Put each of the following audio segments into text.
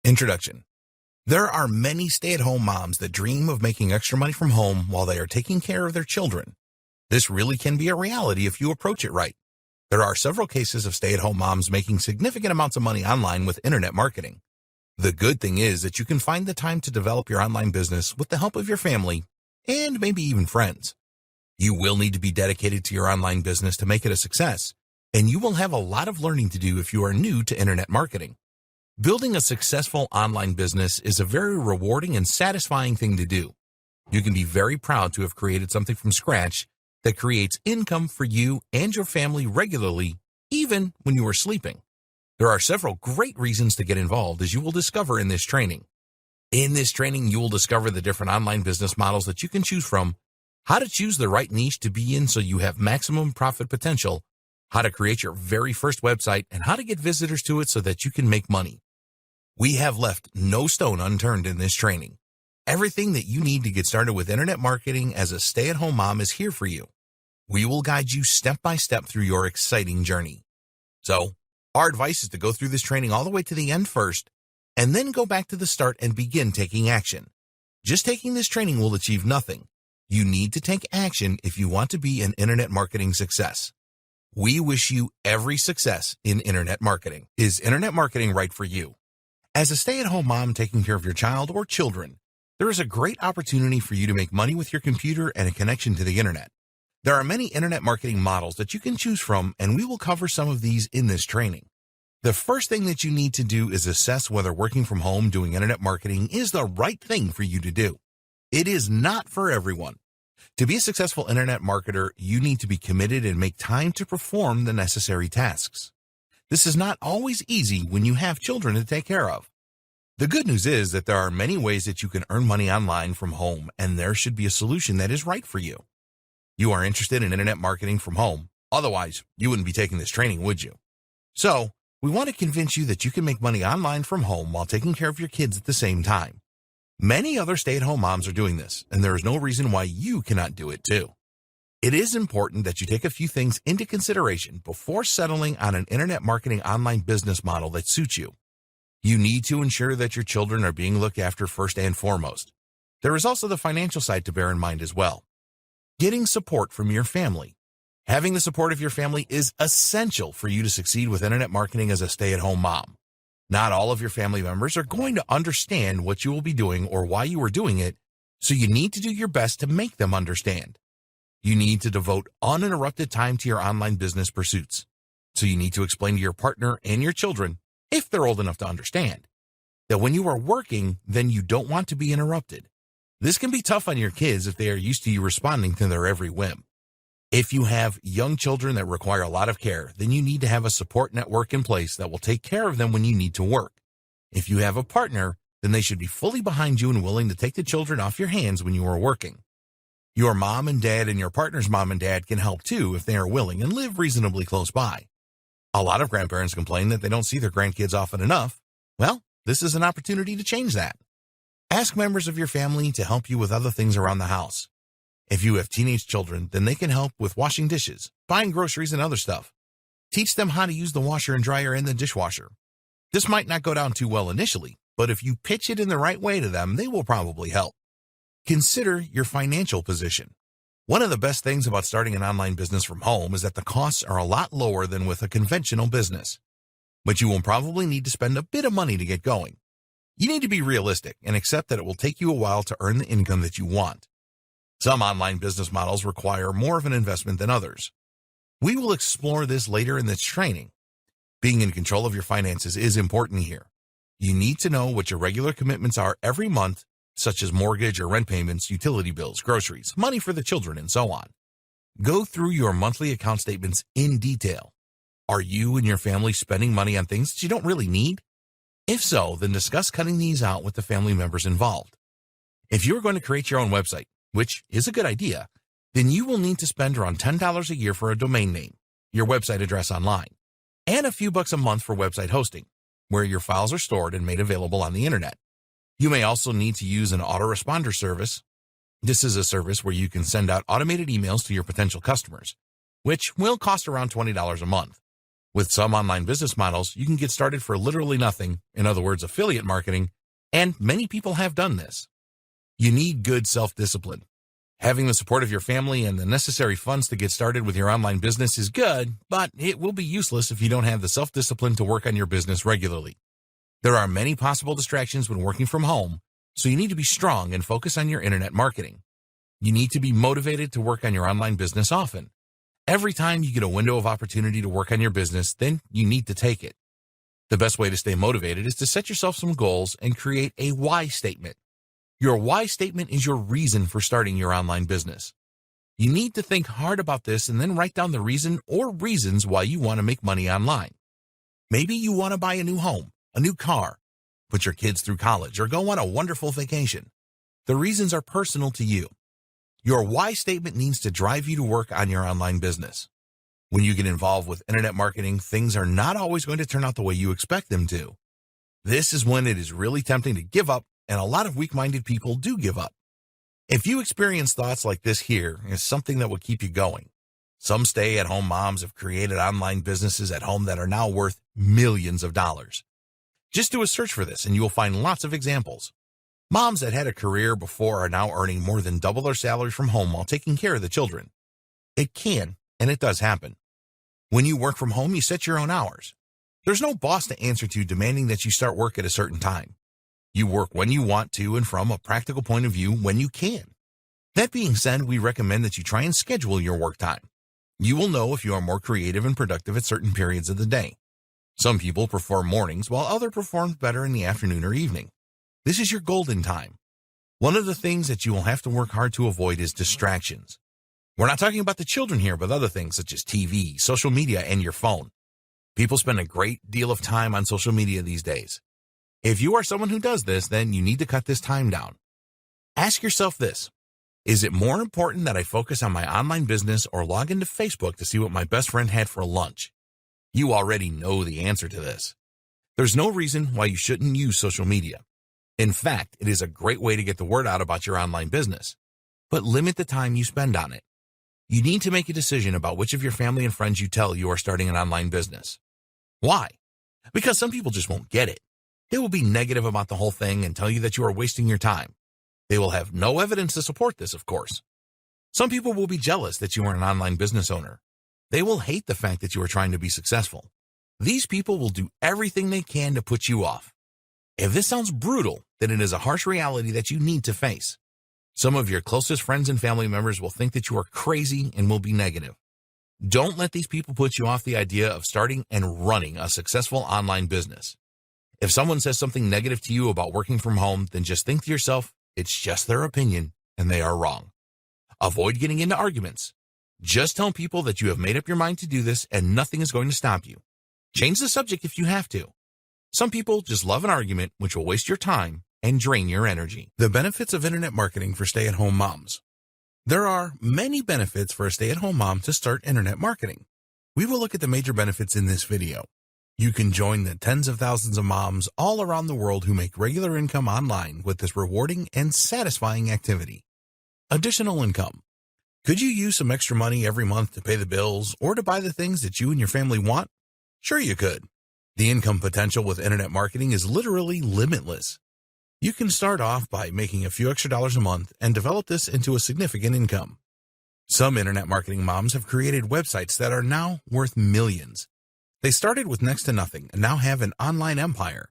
Introduction. There are many stay-at-home moms that dream of making extra money from home while they are taking care of their children. This really can be a reality if you approach it right. There are several cases of stay-at-home moms making significant amounts of money online with internet marketing. The good thing is that you can find the time to develop your online business with the help of your family and maybe even friends. You will need to be dedicated to your online business to make it a success, and you will have a lot of learning to do if you are new to internet marketing. Building a successful online business is a very rewarding and satisfying thing to do. You can be very proud to have created something from scratch that creates income for you and your family regularly, even when you are sleeping. There are several great reasons to get involved, as you will discover in this training. In this training, you will discover the different online business models that you can choose from, how to choose the right niche to be in so you have maximum profit potential, how to create your very first website, and how to get visitors to it so that you can make money. We have left no stone unturned in this training. Everything that you need to get started with internet marketing as a stay-at-home mom is here for you. We will guide you step by step through your exciting journey. So, our advice is to go through this training all the way to the end first, and then go back to the start and begin taking action. Just taking this training will achieve nothing. You need to take action if you want to be an internet marketing success. We wish you every success in internet marketing. Is internet marketing right for you? As a stay-at-home mom taking care of your child or children, there is a great opportunity for you to make money with your computer and a connection to the internet. There are many internet marketing models that you can choose from, and we will cover some of these in this training. The first thing that you need to do is assess whether working from home doing internet marketing is the right thing for you to do. It is not for everyone. To be a successful internet marketer, you need to be committed and make time to perform the necessary tasks. This is not always easy when you have children to take care of. The good news is that there are many ways that you can earn money online from home, and there should be a solution that is right for you. You are interested in internet marketing from home. Otherwise, you wouldn't be taking this training, would you? So, we want to convince you that you can make money online from home while taking care of your kids at the same time. Many other stay-at-home moms are doing this, and there is no reason why you cannot do it too. It is important that you take a few things into consideration before settling on an internet marketing online business model that suits you. You need to ensure that your children are being looked after first and foremost. There is also the financial side to bear in mind as well. Getting support from your family. Having the support of your family is essential for you to succeed with internet marketing as a stay-at-home mom. Not all of your family members are going to understand what you will be doing or why you are doing it, so you need to do your best to make them understand. You need to devote uninterrupted time to your online business pursuits. So you need to explain to your partner and your children, if they're old enough to understand, that when you are working, then you don't want to be interrupted. This can be tough on your kids if they are used to you responding to their every whim. If you have young children that require a lot of care, then you need to have a support network in place that will take care of them when you need to work. If you have a partner, then they should be fully behind you and willing to take the children off your hands when you are working. Your mom and dad and your partner's mom and dad can help too if they are willing and live reasonably close by. A lot of grandparents complain that they don't see their grandkids often enough. Well, this is an opportunity to change that. Ask members of your family to help you with other things around the house. If you have teenage children, then they can help with washing dishes, buying groceries, and other stuff. Teach them how to use the washer and dryer and the dishwasher. This might not go down too well initially, but if you pitch it in the right way to them, they will probably help. Consider your financial position. One of the best things about starting an online business from home is that the costs are a lot lower than with a conventional business. But you will probably need to spend a bit of money to get going. You need to be realistic and accept that it will take you a while to earn the income that you want. Some online business models require more of an investment than others. We will explore this later in this training. Being in control of your finances is important here. You need to know what your regular commitments are every month, such as mortgage or rent payments, utility bills, groceries, money for the children, and so on. Go through your monthly account statements in detail. Are you and your family spending money on things that you don't really need? If so, then discuss cutting these out with the family members involved. If you're going to create your own website, which is a good idea, then you will need to spend around $10 a year for a domain name, your website address online, and a few bucks a month for website hosting, where your files are stored and made available on the internet. You may also need to use an autoresponder service. This is a service where you can send out automated emails to your potential customers, which will cost around $20 a month. With some online business models, you can get started for literally nothing, in other words, affiliate marketing, and many people have done this. You need good self-discipline. Having the support of your family and the necessary funds to get started with your online business is good, but it will be useless if you don't have the self-discipline to work on your business regularly. There are many possible distractions when working from home, so you need to be strong and focus on your internet marketing. You need to be motivated to work on your online business often. Every time you get a window of opportunity to work on your business, then you need to take it. The best way to stay motivated is to set yourself some goals and create a why statement. Your why statement is your reason for starting your online business. You need to think hard about this and then write down the reason or reasons why you want to make money online. Maybe you want to buy a new home, a new car, put your kids through college, or go on a wonderful vacation. The reasons are personal to you. Your why statement needs to drive you to work on your online business. When you get involved with internet marketing, things are not always going to turn out the way you expect them to. This is when it is really tempting to give up, and a lot of weak-minded people do give up. If you experience thoughts like this, here is something that will keep you going. Some stay-at-home moms have created online businesses at home that are now worth millions of dollars. Just do a search for this and you will find lots of examples. Moms that had a career before are now earning more than double their salary from home while taking care of the children. It can, and it does happen. When you work from home, you set your own hours. There's no boss to answer to demanding that you start work at a certain time. You work when you want to and from a practical point of view when you can. That being said, we recommend that you try and schedule your work time. You will know if you are more creative and productive at certain periods of the day. Some people prefer mornings while others perform better in the afternoon or evening. This is your golden time. One of the things that you will have to work hard to avoid is distractions. We're not talking about the children here, but other things such as TV, social media, and your phone. People spend a great deal of time on social media these days. If you are someone who does this, then you need to cut this time down. Ask yourself this: is it more important that I focus on my online business or log into Facebook to see what my best friend had for lunch? You already know the answer to this. There's no reason why you shouldn't use social media. In fact, it is a great way to get the word out about your online business. But limit the time you spend on it. You need to make a decision about which of your family and friends you tell you are starting an online business. Why? Because some people just won't get it. They will be negative about the whole thing and tell you that you are wasting your time. They will have no evidence to support this, of course. Some people will be jealous that you are an online business owner. They will hate the fact that you are trying to be successful. These people will do everything they can to put you off. If this sounds brutal, then it is a harsh reality that you need to face. Some of your closest friends and family members will think that you are crazy and will be negative. Don't let these people put you off the idea of starting and running a successful online business. If someone says something negative to you about working from home, then just think to yourself, it's just their opinion and they are wrong. Avoid getting into arguments. Just tell people that you have made up your mind to do this and nothing is going to stop you. Change the subject if you have to. Some people just love an argument, which will waste your time and drain your energy. The benefits of internet marketing for stay-at-home moms. There are many benefits for a stay-at-home mom to start internet marketing. We will look at the major benefits in this video. You can join the tens of thousands of moms all around the world who make regular income online with this rewarding and satisfying activity. Additional income. Could you use some extra money every month to pay the bills or to buy the things that you and your family want? Sure you could. The income potential with internet marketing is literally limitless. You can start off by making a few extra dollars a month and develop this into a significant income. Some internet marketing moms have created websites that are now worth millions. They started with next to nothing and now have an online empire.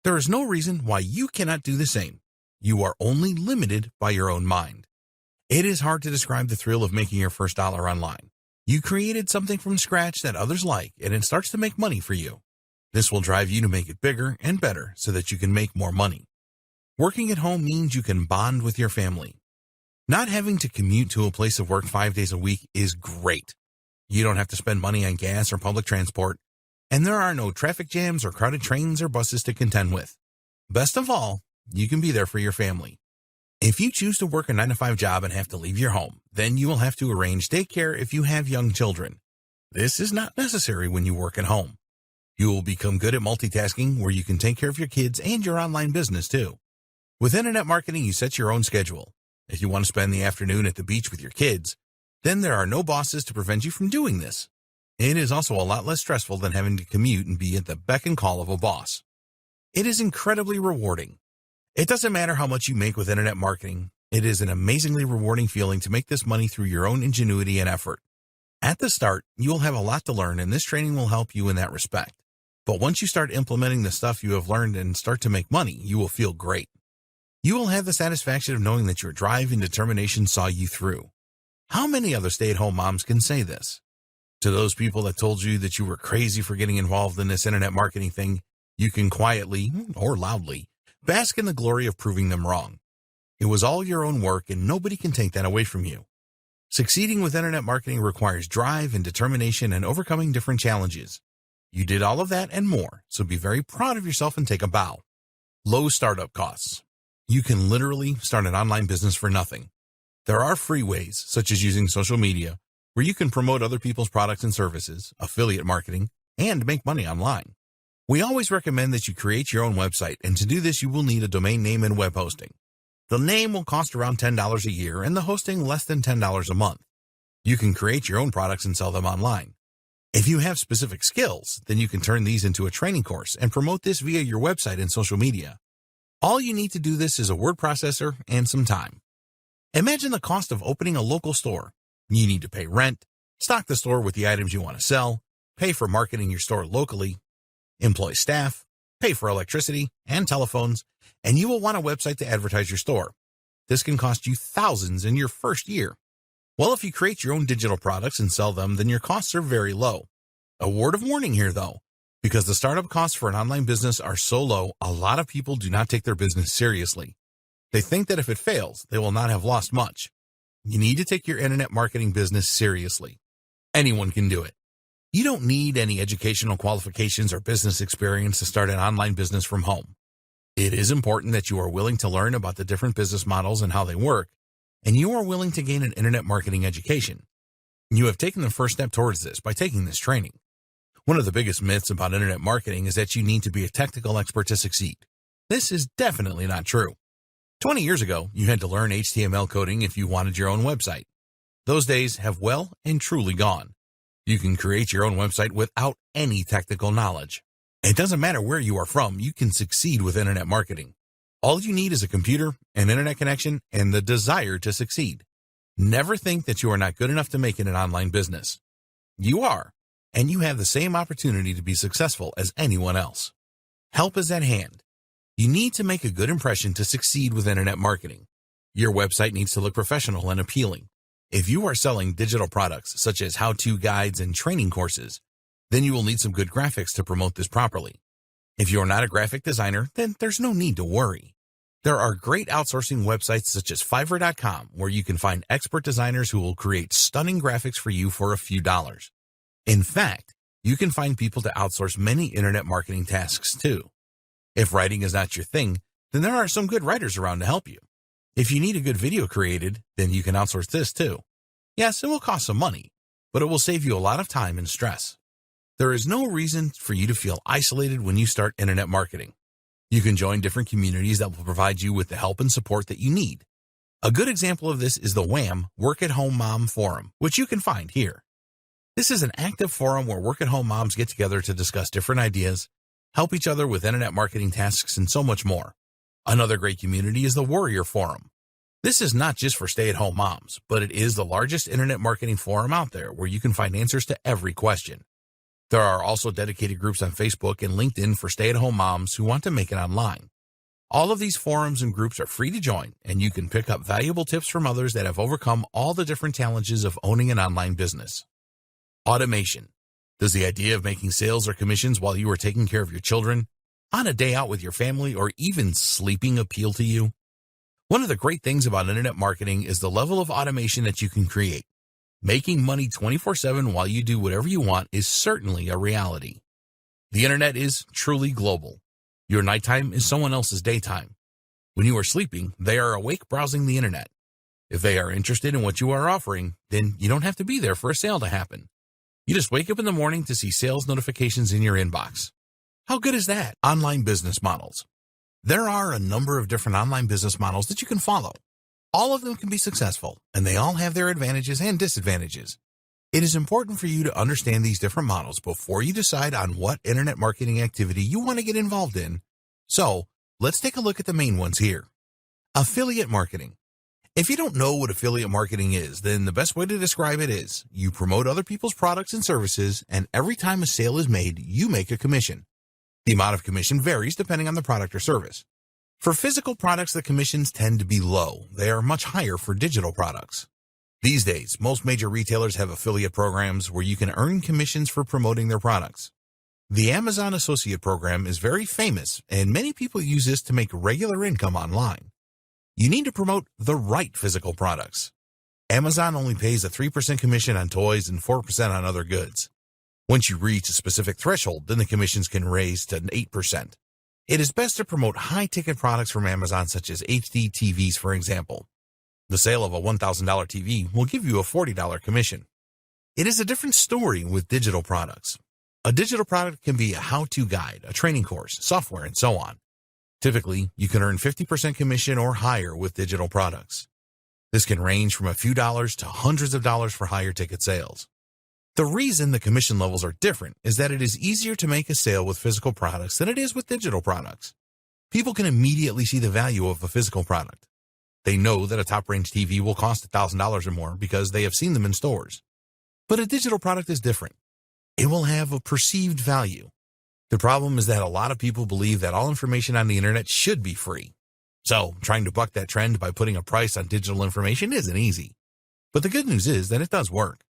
There is no reason why you cannot do the same. You are only limited by your own mind. It is hard to describe the thrill of making your first dollar online. You created something from scratch that others like, and it starts to make money for you. This will drive you to make it bigger and better so that you can make more money. Working at home means you can bond with your family. Not having to commute to a place of work 5 days a week is great. You don't have to spend money on gas or public transport, and there are no traffic jams or crowded trains or buses to contend with. Best of all, you can be there for your family. If you choose to work a 9-to-5 job and have to leave your home, then you will have to arrange daycare if you have young children. This is not necessary when you work at home. You will become good at multitasking where you can take care of your kids and your online business too. With internet marketing, you set your own schedule. If you want to spend the afternoon at the beach with your kids, then there are no bosses to prevent you from doing this. It is also a lot less stressful than having to commute and be at the beck and call of a boss. It is incredibly rewarding. It doesn't matter how much you make with internet marketing. It is an amazingly rewarding feeling to make this money through your own ingenuity and effort. At the start, you will have a lot to learn, and this training will help you in that respect. But once you start implementing the stuff you have learned and start to make money, you will feel great. You will have the satisfaction of knowing that your drive and determination saw you through. How many other stay-at-home moms can say this? To those people that told you that you were crazy for getting involved in this internet marketing thing, you can quietly, or loudly, bask in the glory of proving them wrong. It was all your own work, and nobody can take that away from you. Succeeding with internet marketing requires drive and determination and overcoming different challenges. You did all of that and more, so be very proud of yourself and take a bow. Low startup costs. You can literally start an online business for nothing. There are free ways, such as using social media, where you can promote other people's products and services, affiliate marketing, and make money online. We always recommend that you create your own website, and to do this you will need a domain name and web hosting. The name will cost around $10 a year and the hosting less than $10 a month. You can create your own products and sell them online. If you have specific skills, then you can turn these into a training course and promote this via your website and social media. All you need to do this is a word processor and some time. Imagine the cost of opening a local store. You need to pay rent, stock the store with the items you want to sell, pay for marketing your store locally, employ staff, pay for electricity and telephones, and you will want a website to advertise your store. This can cost you thousands in your first year. Well, if you create your own digital products and sell them, then your costs are very low. A word of warning here, though. Because the startup costs for an online business are so low, a lot of people do not take their business seriously. They think that if it fails, they will not have lost much. You need to take your internet marketing business seriously. Anyone can do it. You don't need any educational qualifications or business experience to start an online business from home. It is important that you are willing to learn about the different business models and how they work, and you are willing to gain an internet marketing education. You have taken the first step towards this by taking this training. One of the biggest myths about internet marketing is that you need to be a technical expert to succeed. This is definitely not true. 20 years ago, you had to learn HTML coding if you wanted your own website. Those days have well and truly gone. You can create your own website without any technical knowledge. It doesn't matter where you are from, you can succeed with internet marketing. All you need is a computer, an internet connection, and the desire to succeed. Never think that you are not good enough to make it an online business. You are, and you have the same opportunity to be successful as anyone else. Help is at hand. You need to make a good impression to succeed with internet marketing. Your website needs to look professional and appealing. If you are selling digital products such as how-to guides and training courses, then you will need some good graphics to promote this properly. If you are not a graphic designer, then there's no need to worry. There are great outsourcing websites such as Fiverr.com where you can find expert designers who will create stunning graphics for you for a few dollars. In fact, you can find people to outsource many internet marketing tasks too. If writing is not your thing, then there are some good writers around to help you. If you need a good video created, then you can outsource this too. Yes, it will cost some money, but it will save you a lot of time and stress. There is no reason for you to feel isolated when you start internet marketing. You can join different communities that will provide you with the help and support that you need. A good example of this is the WHAM Work at Home Mom Forum, which you can find here. This is an active forum where work-at-home moms get together to discuss different ideas, help each other with internet marketing tasks, and so much more. Another great community is the Warrior Forum. This is not just for stay-at-home moms, but it is the largest internet marketing forum out there where you can find answers to every question. There are also dedicated groups on Facebook and LinkedIn for stay-at-home moms who want to make it online. All of these forums and groups are free to join, and you can pick up valuable tips from others that have overcome all the different challenges of owning an online business. Automation. Does the idea of making sales or commissions while you are taking care of your children, on a day out with your family, or even sleeping appeal to you? One of the great things about internet marketing is the level of automation that you can create. Making money 24/7 while you do whatever you want is certainly a reality. The internet is truly global. Your nighttime is someone else's daytime. When you are sleeping, they are awake browsing the internet. If they are interested in what you are offering, then you don't have to be there for a sale to happen. You just wake up in the morning to see sales notifications in your inbox. How good is that? Online business models. There are a number of different online business models that you can follow. All of them can be successful, and they all have their advantages and disadvantages. It is important for you to understand these different models before you decide on what internet marketing activity you want to get involved in. So, let's take a look at the main ones here. Affiliate marketing. If you don't know what affiliate marketing is, then the best way to describe it is you promote other people's products and services, and every time a sale is made, you make a commission. The amount of commission varies depending on the product or service. For physical products, the commissions tend to be low. They are much higher for digital products. These days, most major retailers have affiliate programs where you can earn commissions for promoting their products. The Amazon Associate Program is very famous, and many people use this to make regular income online. You need to promote the right physical products. Amazon only pays a 3% commission on toys and 4% on other goods. Once you reach a specific threshold, then the commissions can raise to 8%. It is best to promote high-ticket products from Amazon, such as HD TVs, for example. The sale of a $1,000 TV will give you a $40 commission. It is a different story with digital products. A digital product can be a how-to guide, a training course, software, and so on. Typically, you can earn 50% commission or higher with digital products. This can range from a few dollars to hundreds of dollars for higher ticket sales. The reason the commission levels are different is that it is easier to make a sale with physical products than it is with digital products. People can immediately see the value of a physical product. They know that a top-range TV will cost $1,000 or more because they have seen them in stores. But a digital product is different. It will have a perceived value. The problem is that a lot of people believe that all information on the internet should be free. So, trying to buck that trend by putting a price on digital information isn't easy. But the good news is that it does work.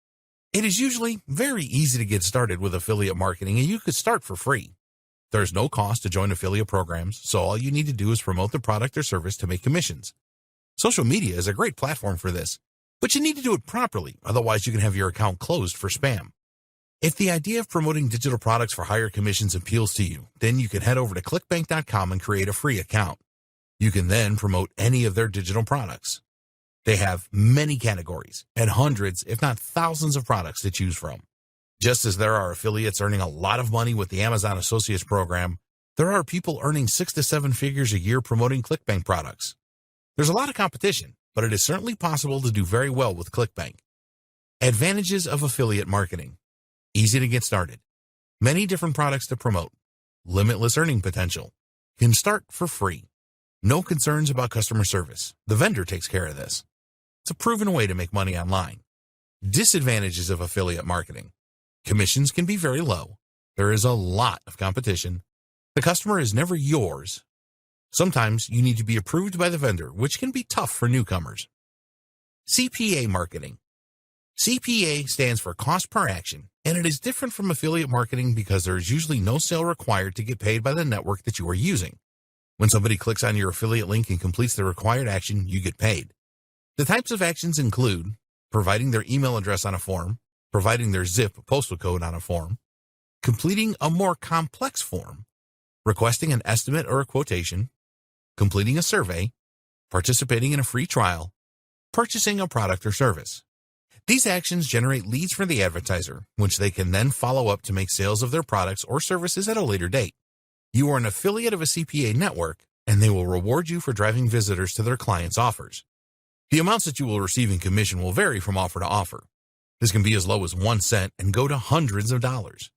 It is usually very easy to get started with affiliate marketing, and you could start for free. There's no cost to join affiliate programs, so all you need to do is promote the product or service to make commissions. Social media is a great platform for this, but you need to do it properly, otherwise you can have your account closed for spam. If the idea of promoting digital products for higher commissions appeals to you, then you can head over to clickbank.com and create a free account. You can then promote any of their digital products. They have many categories and hundreds, if not thousands of products to choose from. Just as there are affiliates earning a lot of money with the Amazon Associates program, there are people earning 6 to 7 figures a year promoting ClickBank products. There's a lot of competition, but it is certainly possible to do very well with ClickBank. Advantages of affiliate marketing. Easy to get started. Many different products to promote. Limitless earning potential. Can start for free. No concerns about customer service. The vendor takes care of this. It's a proven way to make money online. Disadvantages of affiliate marketing. Commissions can be very low. There is a lot of competition. The customer is never yours. Sometimes you need to be approved by the vendor, which can be tough for newcomers. CPA marketing. CPA stands for cost per action, and it is different from affiliate marketing because there is usually no sale required to get paid by the network that you are using. When somebody clicks on your affiliate link and completes the required action, you get paid. The types of actions include providing their email address on a form, providing their zip postal code on a form, completing a more complex form, requesting an estimate or a quotation, completing a survey, participating in a free trial, purchasing a product or service. These actions generate leads for the advertiser, which they can then follow up to make sales of their products or services at a later date. You are an affiliate of a CPA network, and they will reward you for driving visitors to their clients' offers. The amounts that you will receive in commission will vary from offer to offer. This can be as low as 1 cent and go to hundreds of dollars.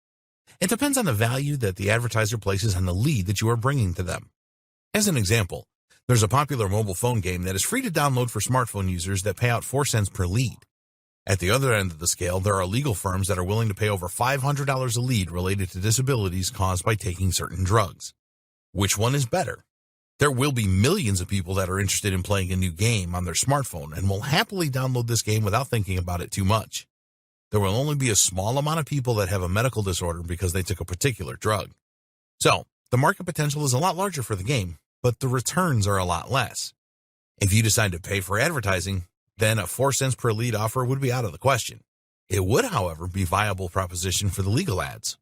It depends on the value that the advertiser places on the lead that you are bringing to them. As an example, there's a popular mobile phone game that is free to download for smartphone users that pay out 4 cents per lead. At the other end of the scale, there are legal firms that are willing to pay over $500 a lead related to disabilities caused by taking certain drugs. Which one is better? There will be millions of people that are interested in playing a new game on their smartphone and will happily download this game without thinking about it too much. There will only be a small amount of people that have a medical disorder because they took a particular drug. So, the market potential is a lot larger for the game, but the returns are a lot less. If you decide to pay for advertising, then a 4 cents per lead offer would be out of the question. It would, however, be a viable proposition for the legal ads.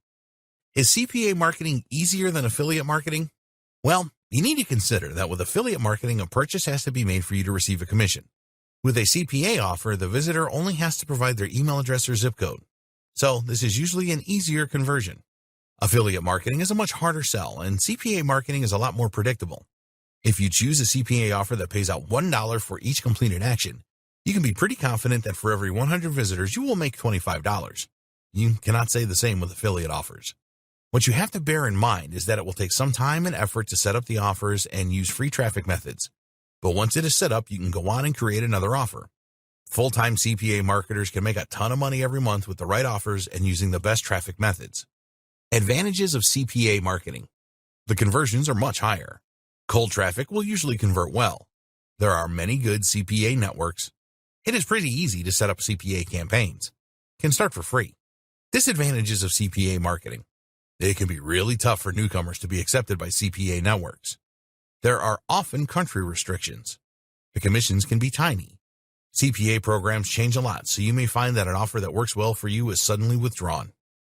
Is CPA marketing easier than affiliate marketing? Well, you need to consider that with affiliate marketing, a purchase has to be made for you to receive a commission. With a CPA offer, the visitor only has to provide their email address or zip code. So this is usually an easier conversion. Affiliate marketing is a much harder sell, and CPA marketing is a lot more predictable. If you choose a CPA offer that pays out $1 for each completed action, You can be pretty confident that for every 100 visitors, you will make $25. You cannot say the same with affiliate offers. What you have to bear in mind is that it will take some time and effort to set up the offers and use free traffic methods. But once it is set up, you can go on and create another offer. Full-time CPA marketers can make a ton of money every month with the right offers and using the best traffic methods. Advantages of CPA marketing. The conversions are much higher. Cold traffic will usually convert well. There are many good CPA networks. It is pretty easy to set up CPA campaigns. Can start for free. Disadvantages of CPA marketing. It can be really tough for newcomers to be accepted by CPA networks. There are often country restrictions. The commissions can be tiny. CPA programs change a lot, so you may find that an offer that works well for you is suddenly withdrawn.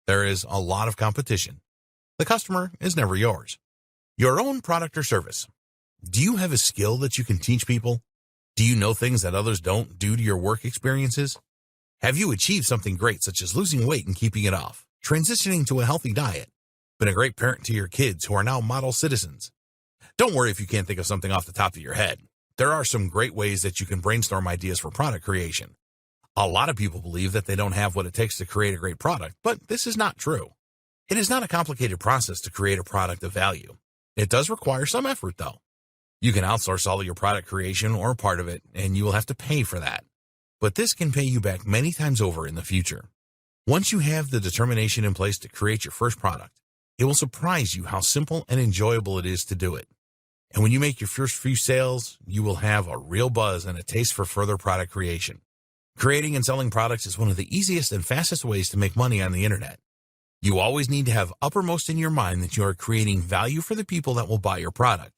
There is a lot of competition. The customer is never yours. Your own product or service. Do you have a skill that you can teach people? Do you know things that others don't due to your work experiences? Have you achieved something great, such as losing weight and keeping it off, transitioning to a healthy diet, been a great parent to your kids who are now model citizens? Don't worry if you can't think of something off the top of your head. There are some great ways that you can brainstorm ideas for product creation. A lot of people believe that they don't have what it takes to create a great product, but this is not true. It is not a complicated process to create a product of value. It does require some effort, though. You can outsource all of your product creation or part of it, and you will have to pay for that. But this can pay you back many times over in the future. Once you have the determination in place to create your first product, it will surprise you how simple and enjoyable it is to do it. And when you make your first few sales, you will have a real buzz and a taste for further product creation. Creating and selling products is one of the easiest and fastest ways to make money on the internet. You always need to have uppermost in your mind that you are creating value for the people that will buy your product.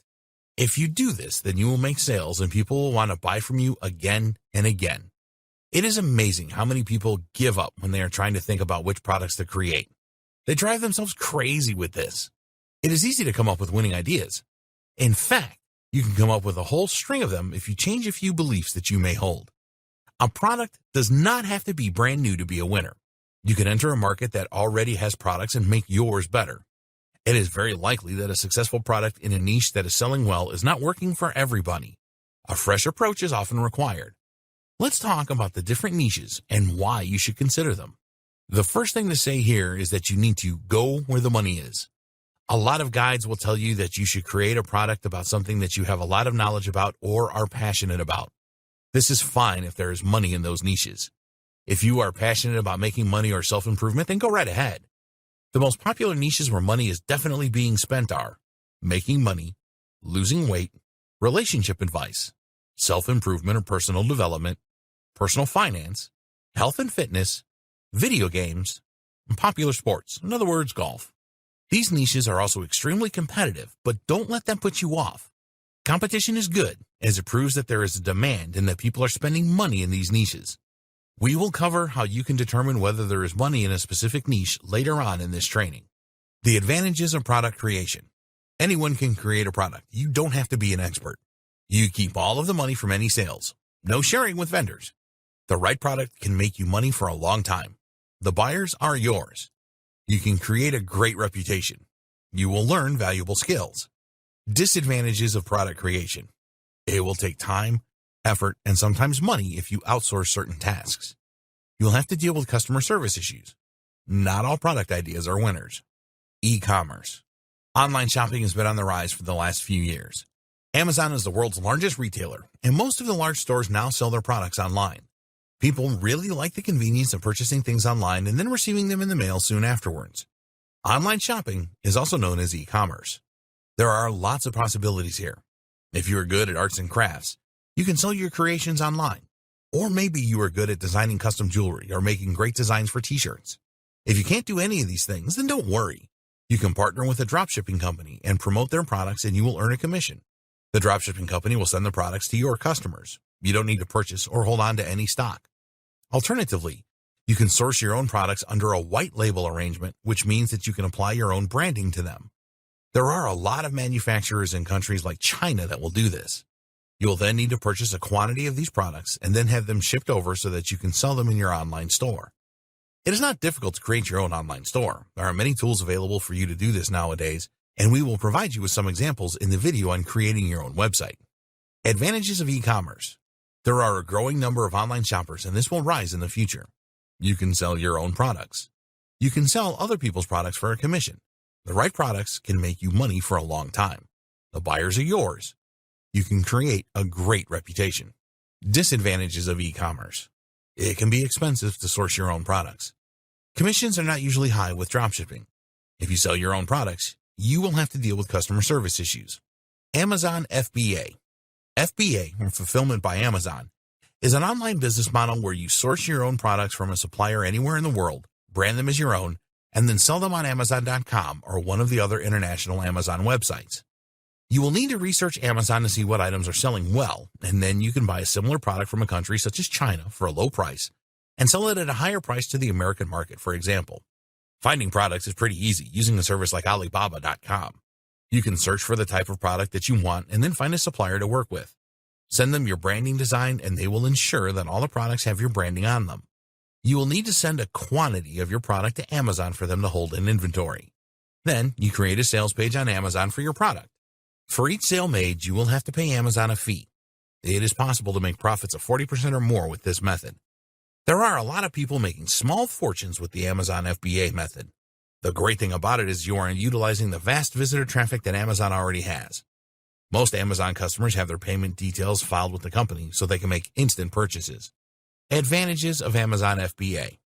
If you do this, then you will make sales and people will want to buy from you again and again. It is amazing how many people give up when they are trying to think about which products to create. They drive themselves crazy with this. It is easy to come up with winning ideas. In fact, you can come up with a whole string of them if you change a few beliefs that you may hold. A product does not have to be brand new to be a winner. You can enter a market that already has products and make yours better. It is very likely that a successful product in a niche that is selling well is not working for everybody. A fresh approach is often required. Let's talk about the different niches and why you should consider them. The first thing to say here is that you need to go where the money is. A lot of guides will tell you that you should create a product about something that you have a lot of knowledge about or are passionate about. This is fine if there is money in those niches. If you are passionate about making money or self-improvement, then go right ahead. The most popular niches where money is definitely being spent are making money, losing weight, relationship advice, self-improvement or personal development, personal finance, health and fitness, video games, and popular sports, in other words, golf. These niches are also extremely competitive, but don't let them put you off. Competition is good, as it proves that there is a demand and that people are spending money in these niches. We will cover how you can determine whether there is money in a specific niche later on in this training. The advantages of product creation. Anyone can create a product. You don't have to be an expert. You keep all of the money from any sales. No sharing with vendors. The right product can make you money for a long time. The buyers are yours. You can create a great reputation. You will learn valuable skills. Disadvantages of product creation. It will take time, effort, and sometimes money if you outsource certain tasks. You'll have to deal with customer service issues. Not all product ideas are winners. E-commerce. Online shopping has been on the rise for the last few years. Amazon is the world's largest retailer, and most of the large stores now sell their products online. People really like the convenience of purchasing things online and then receiving them in the mail soon afterwards. Online shopping is also known as e-commerce. There are lots of possibilities here. If you are good at arts and crafts, you can sell your creations online. Or maybe you are good at designing custom jewelry or making great designs for t-shirts. If you can't do any of these things, then don't worry. You can partner with a dropshipping company and promote their products and you will earn a commission. The dropshipping company will send the products to your customers. You don't need to purchase or hold on to any stock. Alternatively, you can source your own products under a white label arrangement, which means that you can apply your own branding to them. There are a lot of manufacturers in countries like China that will do this. You will then need to purchase a quantity of these products and then have them shipped over so that you can sell them in your online store. It is not difficult to create your own online store. There are many tools available for you to do this nowadays, and we will provide you with some examples in the video on creating your own website. Advantages of e-commerce. There are a growing number of online shoppers, and this will rise in the future. You can sell your own products. You can sell other people's products for a commission. The right products can make you money for a long time. The buyers are yours. You can create a great reputation. Disadvantages of e-commerce. It can be expensive to source your own products. Commissions are not usually high with dropshipping. If you sell your own products, you will have to deal with customer service issues. Amazon FBA. FBA, or Fulfillment by Amazon, is an online business model where you source your own products from a supplier anywhere in the world, brand them as your own, and then sell them on Amazon.com or one of the other international Amazon websites. You will need to research Amazon to see what items are selling well, and then you can buy a similar product from a country such as China for a low price and sell it at a higher price to the American market, for example. Finding products is pretty easy using a service like Alibaba.com. You can search for the type of product that you want and then find a supplier to work with. Send them your branding design and they will ensure that all the products have your branding on them. You will need to send a quantity of your product to Amazon for them to hold in inventory. Then you create a sales page on Amazon for your product. For each sale made, you will have to pay Amazon a fee. It is possible to make profits of 40% or more with this method. There are a lot of people making small fortunes with the Amazon FBA method. The great thing about it is you are utilizing the vast visitor traffic that Amazon already has. Most Amazon customers have their payment details filed with the company so they can make instant purchases. Advantages of Amazon FBA.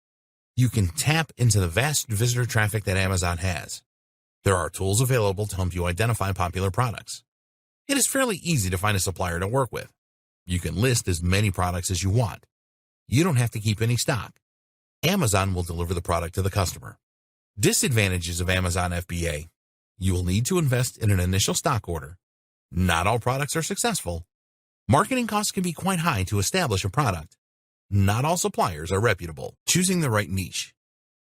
You can tap into the vast visitor traffic that Amazon has. There are tools available to help you identify popular products. It is fairly easy to find a supplier to work with. You can list as many products as you want. You don't have to keep any stock. Amazon will deliver the product to the customer. Disadvantages of Amazon FBA. You will need to invest in an initial stock order. Not all products are successful. Marketing costs can be quite high to establish a product. Not all suppliers are reputable. Choosing the right niche.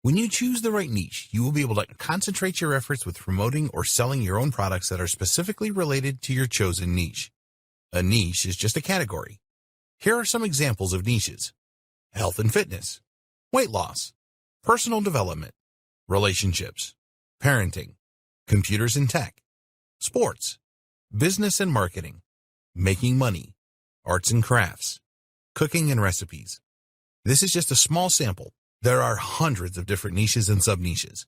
When you choose the right niche, you will be able to concentrate your efforts with promoting or selling your own products that are specifically related to your chosen niche. A niche is just a category. Here are some examples of niches: health and fitness, weight loss, personal development, relationships, parenting, computers and tech, sports, business and marketing, making money, arts and crafts, cooking and recipes. This is just a small sample. There are hundreds of different niches and sub-niches.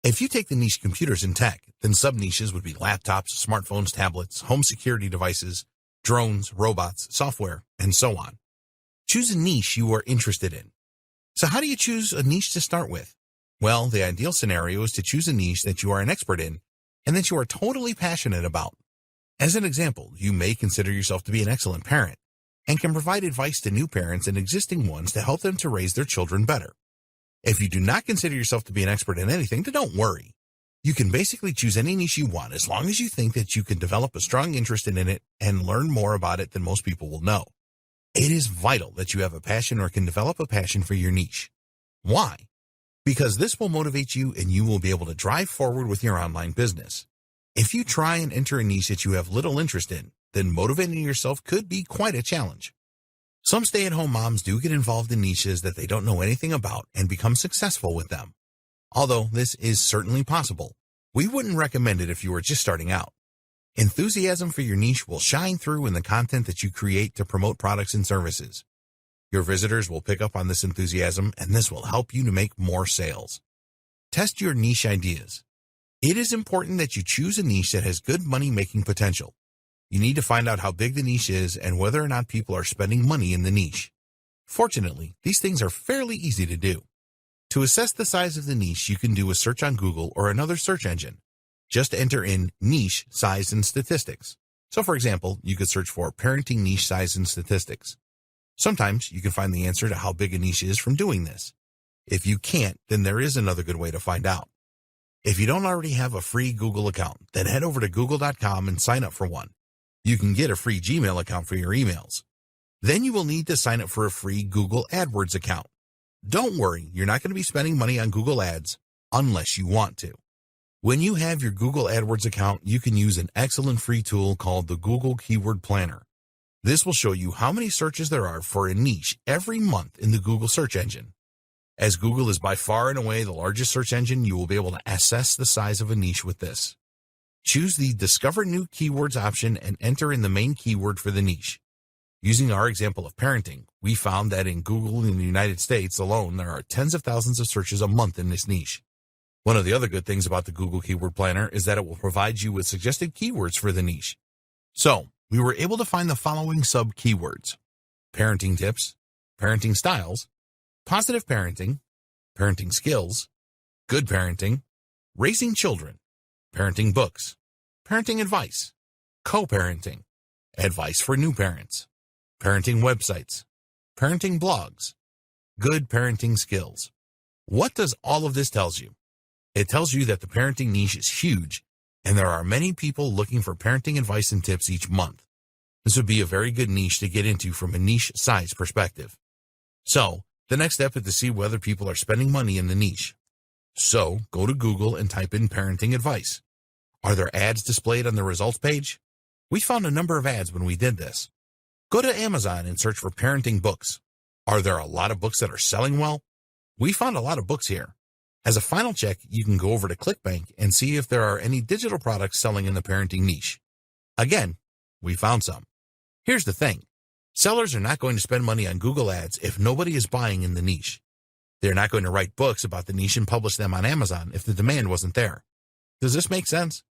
If you take the niche computers and tech, then sub-niches would be laptops, smartphones, tablets, home security devices, drones, robots, software, and so on. Choose a niche you are interested in. So how do you choose a niche to start with? Well, the ideal scenario is to choose a niche that you are an expert in and that you are totally passionate about. As an example, you may consider yourself to be an excellent parent and can provide advice to new parents and existing ones to help them to raise their children better. If you do not consider yourself to be an expert in anything, then don't worry. You can basically choose any niche you want as long as you think that you can develop a strong interest in it and learn more about it than most people will know. It is vital that you have a passion or can develop a passion for your niche. Why? Because this will motivate you and you will be able to drive forward with your online business. If you try and enter a niche that you have little interest in, then motivating yourself could be quite a challenge. Some stay-at-home moms do get involved in niches that they don't know anything about and become successful with them. Although this is certainly possible, we wouldn't recommend it if you were just starting out. Enthusiasm for your niche will shine through in the content that you create to promote products and services. Your visitors will pick up on this enthusiasm, and this will help you to make more sales. Test your niche ideas. It is important that you choose a niche that has good money-making potential. You need to find out how big the niche is and whether or not people are spending money in the niche. Fortunately, these things are fairly easy to do. To assess the size of the niche, you can do a search on Google or another search engine. Just enter in niche, size, and statistics. So for example, you could search for parenting niche size and statistics. Sometimes you can find the answer to how big a niche is from doing this. If you can't, then there is another good way to find out. If you don't already have a free Google account, then head over to google.com and sign up for one. You can get a free Gmail account for your emails. Then you will need to sign up for a free Google AdWords account. Don't worry, you're not going to be spending money on Google Ads unless you want to. When you have your Google AdWords account, you can use an excellent free tool called the Google Keyword Planner. This will show you how many searches there are for a niche every month in the Google search engine. As Google is by far and away the largest search engine, you will be able to assess the size of a niche with this. Choose the Discover New Keywords option and enter in the main keyword for the niche. Using our example of parenting, we found that in Google in the United States alone, there are tens of thousands of searches a month in this niche. One of the other good things about the Google Keyword Planner is that it will provide you with suggested keywords for the niche. So, we were able to find the following sub-keywords: parenting tips, parenting styles, positive parenting, parenting skills, good parenting, raising children, parenting books, parenting advice, co-parenting, advice for new parents, parenting websites, parenting blogs, good parenting skills. What does all of this tell you? It tells you that the parenting niche is huge, and there are many people looking for parenting advice and tips each month. This would be a very good niche to get into from a niche size perspective. So, the next step is to see whether people are spending money in the niche. So, go to Google and type in parenting advice. Are there ads displayed on the results page? We found a number of ads when we did this. Go to Amazon and search for parenting books. Are there a lot of books that are selling well? We found a lot of books here. As a final check, you can go over to ClickBank and see if there are any digital products selling in the parenting niche. Again, we found some. Here's the thing. Sellers are not going to spend money on Google ads if nobody is buying in the niche. They're not going to write books about the niche and publish them on Amazon if the demand wasn't there. Does this make sense?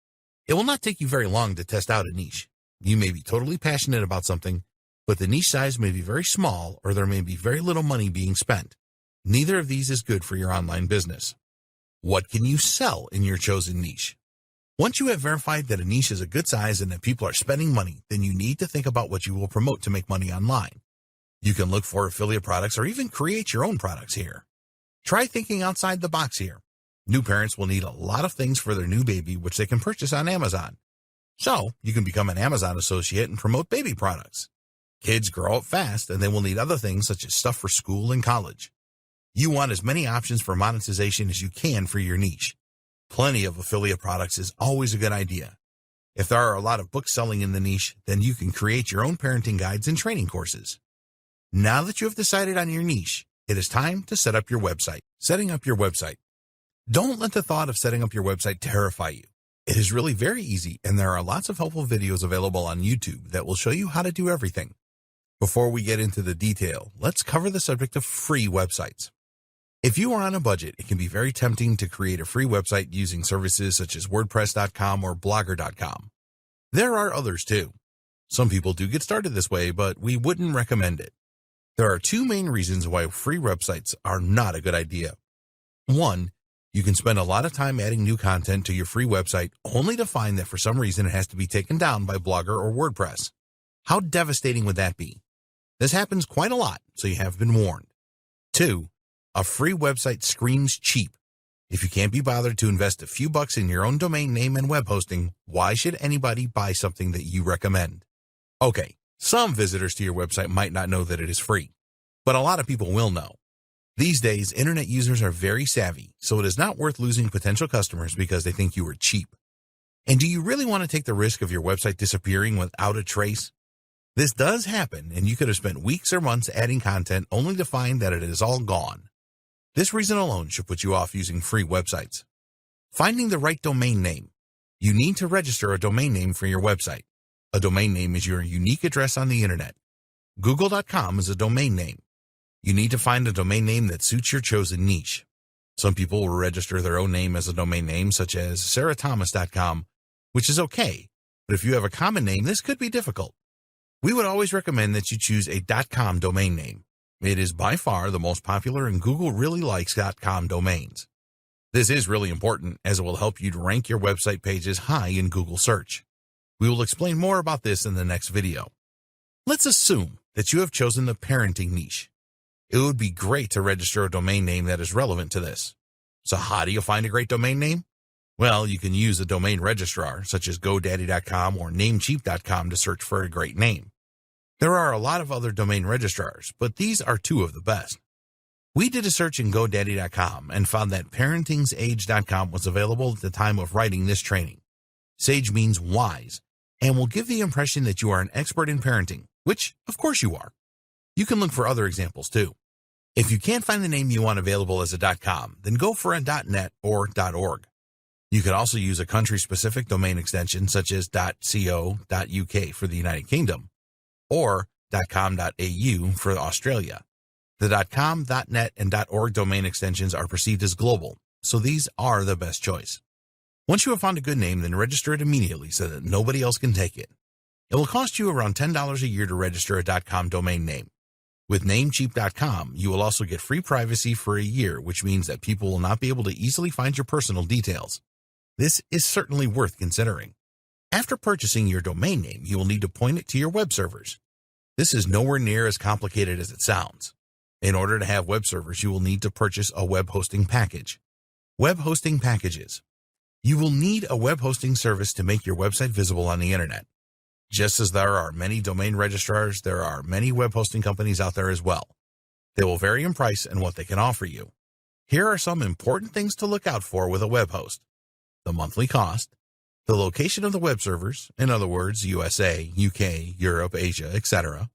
It will not take you very long to test out a niche. You may be totally passionate about something, but the niche size may be very small or there may be very little money being spent. Neither of these is good for your online business. What can you sell in your chosen niche? Once you have verified that a niche is a good size and that people are spending money, then you need to think about what you will promote to make money online. You can look for affiliate products or even create your own products here. Try thinking outside the box here. New parents will need a lot of things for their new baby which they can purchase on Amazon. So, you can become an Amazon associate and promote baby products. Kids grow up fast and they will need other things such as stuff for school and college. You want as many options for monetization as you can for your niche. Plenty of affiliate products is always a good idea. If there are a lot of books selling in the niche, then you can create your own parenting guides and training courses. Now that you have decided on your niche, it is time to set up your website. Setting up your website. Don't let the thought of setting up your website terrify you. It is really very easy, and there are lots of helpful videos available on YouTube that will show you how to do everything. Before we get into the detail, let's cover the subject of free websites. If you are on a budget, it can be very tempting to create a free website using services such as WordPress.com or Blogger.com. There are others too. Some people do get started this way, but we wouldn't recommend it. There are two main reasons why free websites are not a good idea. One, you can spend a lot of time adding new content to your free website only to find that for some reason it has to be taken down by Blogger or WordPress. How devastating would that be? This happens quite a lot, so you have been warned. Two, a free website screams cheap. If you can't be bothered to invest a few bucks in your own domain name and web hosting, why should anybody buy something that you recommend? Okay, some visitors to your website might not know that it is free, but a lot of people will know. These days, internet users are very savvy, so it is not worth losing potential customers because they think you are cheap. And do you really want to take the risk of your website disappearing without a trace? This does happen, and you could have spent weeks or months adding content only to find that it is all gone. This reason alone should put you off using free websites. Finding the right domain name. You need to register a domain name for your website. A domain name is your unique address on the internet. Google.com is a domain name. You need to find a domain name that suits your chosen niche. Some people will register their own name as a domain name, such as sarah-thomas.com, which is okay, but if you have a common name, this could be difficult. We would always recommend that you choose a .com domain name. It is by far the most popular, and Google really likes .com domains. This is really important as it will help you to rank your website pages high in Google search. We will explain more about this in the next video. Let's assume that you have chosen the parenting niche. It would be great to register a domain name that is relevant to this. So how do you find a great domain name? Well, you can use a domain registrar such as GoDaddy.com or Namecheap.com to search for a great name. There are a lot of other domain registrars, but these are two of the best. We did a search in GoDaddy.com and found that ParentingsAge.com was available at the time of writing this training. Sage means wise, and will give the impression that you are an expert in parenting, which, of course, you are. You can look for other examples, too. If you can't find the name you want available as a .com, then go for a .net or .org. You could also use a country-specific domain extension such as .co.uk for the United Kingdom, or .com.au for Australia. The .com, .net, and .org domain extensions are perceived as global, so these are the best choice. Once you have found a good name, then register it immediately so that nobody else can take it. It will cost you around $10 a year to register a .com domain name. With Namecheap.com, you will also get free privacy for a year, which means that people will not be able to easily find your personal details. This is certainly worth considering. After purchasing your domain name, you will need to point it to your web servers. This is nowhere near as complicated as it sounds. In order to have web servers, you will need to purchase a web hosting package. Web hosting packages. You will need a web hosting service to make your website visible on the internet. Just as there are many domain registrars, there are many web hosting companies out there as well. They will vary in price and what they can offer you. Here are some important things to look out for with a web host. The monthly cost, the location of the web servers, in other words, USA, UK, Europe, Asia, etc.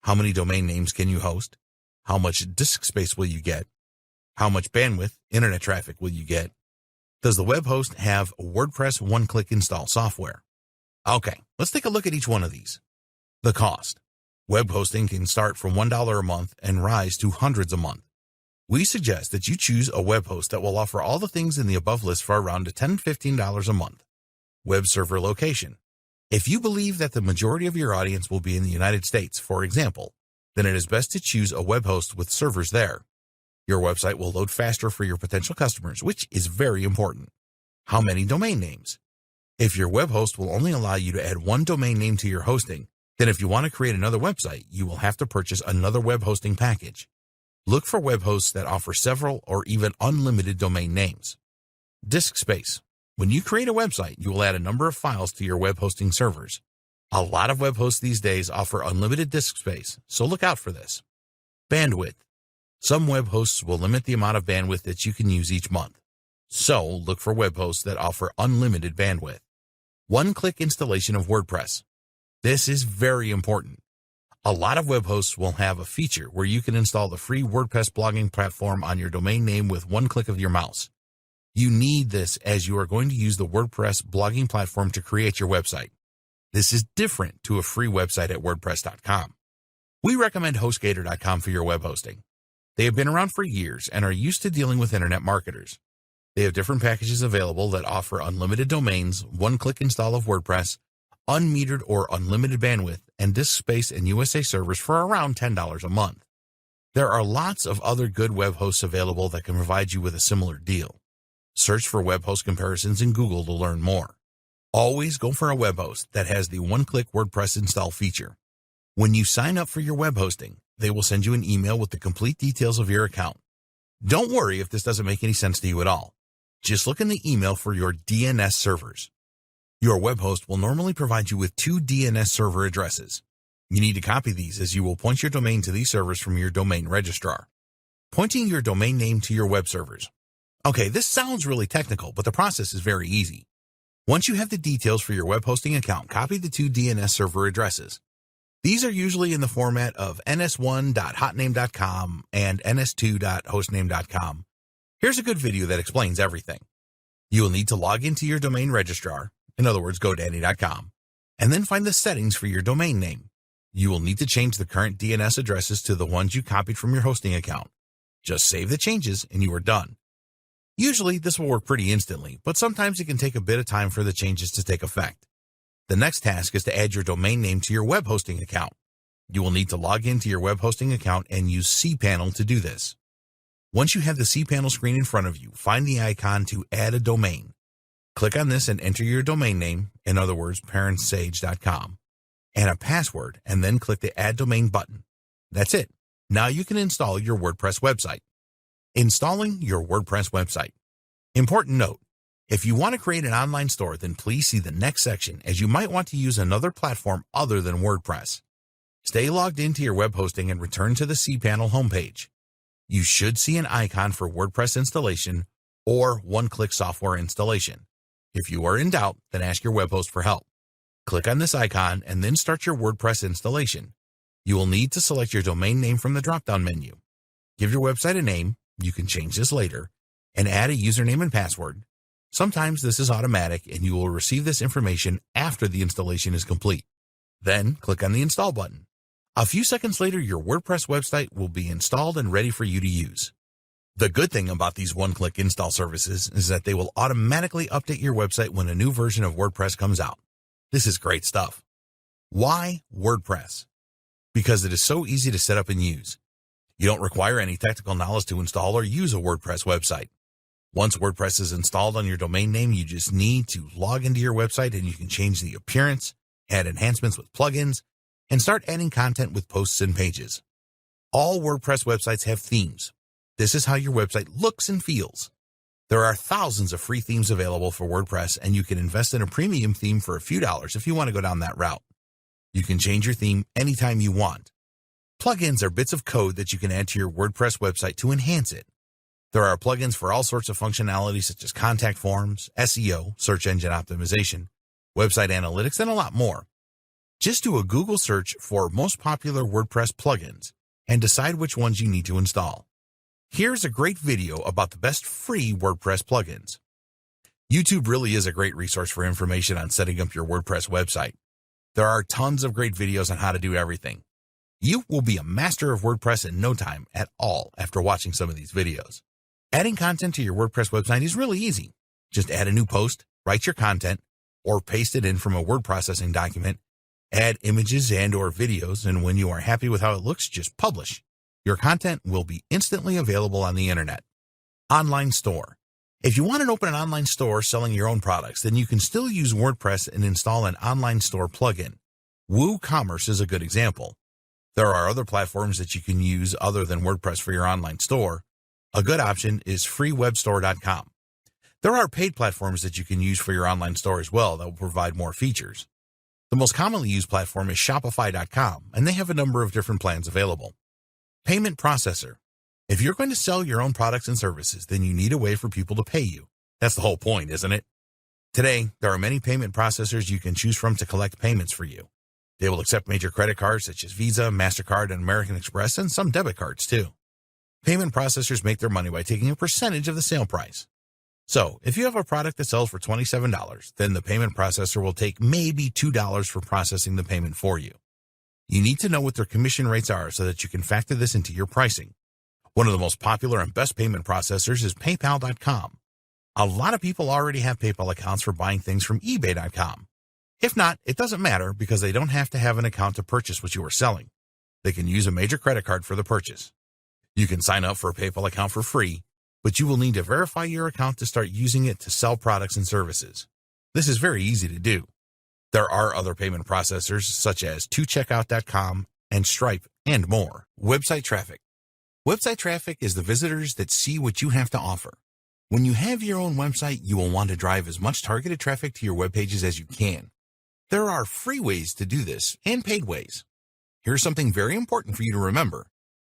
How many domain names can you host? How much disk space will you get? How much bandwidth, internet traffic will you get? Does the web host have WordPress one-click install software? Okay, let's take a look at each one of these. The cost. Web hosting can start from $1 a month and rise to hundreds a month. We suggest that you choose a web host that will offer all the things in the above list for around $10–15 a month. Web server location. If you believe that the majority of your audience will be in the United States, for example, then it is best to choose a web host with servers there. Your website will load faster for your potential customers, which is very important. How many domain names? If your web host will only allow you to add one domain name to your hosting, then if you want to create another website, you will have to purchase another web hosting package. Look for web hosts that offer several or even unlimited domain names. Disk space. When you create a website, you will add a number of files to your web hosting servers. A lot of web hosts these days offer unlimited disk space, so look out for this. Bandwidth. Some web hosts will limit the amount of bandwidth that you can use each month. So look for web hosts that offer unlimited bandwidth. One-click installation of WordPress. This is very important. A lot of web hosts will have a feature where you can install the free WordPress blogging platform on your domain name with one click of your mouse. You need this as you are going to use the WordPress blogging platform to create your website. This is different to a free website at WordPress.com. We recommend HostGator.com for your web hosting. They have been around for years and are used to dealing with internet marketers. They have different packages available that offer unlimited domains, one-click install of WordPress, unmetered or unlimited bandwidth, and disk space and USA servers for around $10 a month. There are lots of other good web hosts available that can provide you with a similar deal. Search for web host comparisons in Google to learn more. Always go for a web host that has the one-click WordPress install feature. When you sign up for your web hosting, they will send you an email with the complete details of your account. Don't worry if this doesn't make any sense to you at all. Just look in the email for your DNS servers. Your web host will normally provide you with 2 DNS server addresses. You need to copy these as you will point your domain to these servers from your domain registrar. Pointing your domain name to your web servers. Okay, this sounds really technical, but the process is very easy. Once you have the details for your web hosting account, copy the 2 DNS server addresses. These are usually in the format of ns1.hotname.com and ns2.hostname.com. Here's a good video that explains everything. You will need to log into your domain registrar, in other words, GoDaddy.com, and then find the settings for your domain name. You will need to change the current DNS addresses to the ones you copied from your hosting account. Just save the changes and you are done. Usually, this will work pretty instantly, but sometimes it can take a bit of time for the changes to take effect. The next task is to add your domain name to your web hosting account. You will need to log into your web hosting account and use cPanel to do this. Once you have the cPanel screen in front of you, find the icon to add a domain. Click on this and enter your domain name, in other words, parentsage.com, and a password, and then click the Add Domain button. That's it. Now you can install your WordPress website. Installing your WordPress website. Important note, if you want to create an online store, then please see the next section as you might want to use another platform other than WordPress. Stay logged into your web hosting and return to the cPanel homepage. You should see an icon for WordPress installation or one-click software installation. If you are in doubt, then ask your web host for help. Click on this icon and then start your WordPress installation. You will need to select your domain name from the drop-down menu. Give your website a name, you can change this later, and add a username and password. Sometimes this is automatic and you will receive this information after the installation is complete. Then click on the Install button. A few seconds later, your WordPress website will be installed and ready for you to use. The good thing about these one-click install services is that they will automatically update your website when a new version of WordPress comes out. This is great stuff. Why WordPress? Because it is so easy to set up and use. You don't require any technical knowledge to install or use a WordPress website. Once WordPress is installed on your domain name, you just need to log into your website and you can change the appearance, add enhancements with plugins, and start adding content with posts and pages. All WordPress websites have themes. This is how your website looks and feels. There are thousands of free themes available for WordPress, and you can invest in a premium theme for a few dollars if you want to go down that route. You can change your theme anytime you want. Plugins are bits of code that you can add to your WordPress website to enhance it. There are plugins for all sorts of functionality such as contact forms, SEO, search engine optimization, website analytics, and a lot more. Just do a Google search for most popular WordPress plugins and decide which ones you need to install. Here's a great video about the best free WordPress plugins. YouTube really is a great resource for information on setting up your WordPress website. There are tons of great videos on how to do everything. You will be a master of WordPress in no time at all after watching some of these videos. Adding content to your WordPress website is really easy. Just add a new post, write your content, or paste it in from a word processing document, add images and/or videos, and when you are happy with how it looks, just publish. Your content will be instantly available on the internet. Online store. If you want to open an online store selling your own products, then you can still use WordPress and install an online store plugin. WooCommerce is a good example. There are other platforms that you can use other than WordPress for your online store. A good option is freewebstore.com. There are paid platforms that you can use for your online store as well that will provide more features. The most commonly used platform is shopify.com, and they have a number of different plans available. Payment processor. If you're going to sell your own products and services, then you need a way for people to pay you. That's the whole point, isn't it? Today, there are many payment processors you can choose from to collect payments for you. They will accept major credit cards such as Visa, MasterCard, and American Express, and some debit cards too. Payment processors make their money by taking a percentage of the sale price. So, if you have a product that sells for $27, then the payment processor will take maybe $2 for processing the payment for you. You need to know what their commission rates are so that you can factor this into your pricing. One of the most popular and best payment processors is PayPal.com. A lot of people already have PayPal accounts for buying things from eBay.com. If not, it doesn't matter because they don't have to have an account to purchase what you are selling. They can use a major credit card for the purchase. You can sign up for a PayPal account for free, but you will need to verify your account to start using it to sell products and services. This is very easy to do. There are other payment processors such as tocheckout.com and Stripe and more. Website traffic. Website traffic is the visitors that see what you have to offer. When you have your own website, you will want to drive as much targeted traffic to your web pages as you can. There are free ways to do this and paid ways. Here's something very important for you to remember.